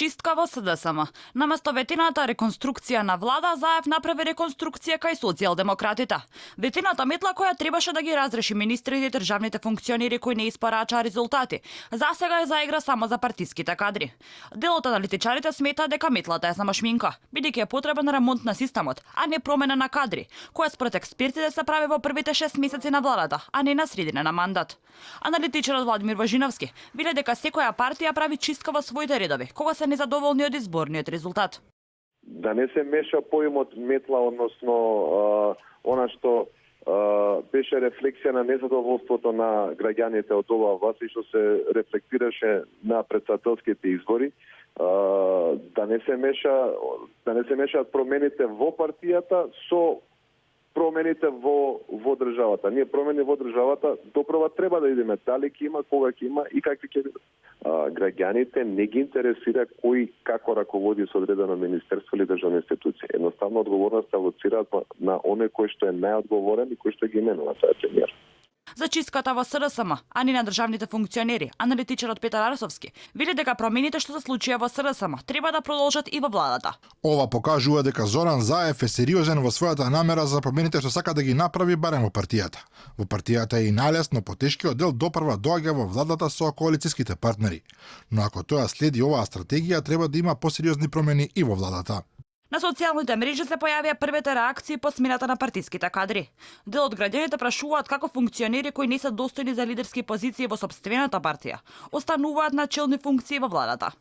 Чистка во СДСМ. Наместо ветината реконструкција на влада, Заев направи реконструкција кај социјалдемократите. Ветината метла која требаше да ги разреши министрите и државните функционери кои не испорачаа резултати, засега ја заигра само за партиските кадри. Дел од аналитичарите смета дека метлата е само шминка, бидејќи е потребен ремонт на системот, а не промена на кадри, која според експертите се прави во првите 6 месеци на владата, а не на средина на мандат. Аналитичарот Владимир Важиновски вели дека секоја партија прави чистка во своите редови, кога се незадоволни од изборниот резултат. Да не се меша поимот метла, односно она што беше рефлексија на незадоволството на граѓаните од оваа власт и што се рефлектираше на претседателските избори, да не се мешаат промените во партијата со промените во државата. Ние промени во државата допрва треба да идеме, дали ќе има, кога ќе има и какви ќе бидат. Граѓаните не ги интересира кој како раководи со одредено министерство или државна институција. Едноставно одговорноста лоцираат на оној кој што е најодговорен и кој што ги именува, тоа е премиер. За чистката во СДСМ, а не на државните функционери, аналитичарот Петар Арсовски вели дека промените што се случија во СДСМ треба да продолжат и во владата. Ова покажува дека Зоран Заев е сериозен во својата намера за промените што сака да ги направи барем во партијата. Во партијата е и најлесно потешкиот дел допрва доаѓа во владата со коалицијските партнери. Но ако тоа следи оваа стратегија, треба да има посериозни промени и во владата. На социјалните мрежи се појавија првите реакции по смената на партиските кадри. Дел од граѓаните прашуваат како функционери кои не се достојни за лидерски позиции во сопствената партија остануваат на челни функции во владата.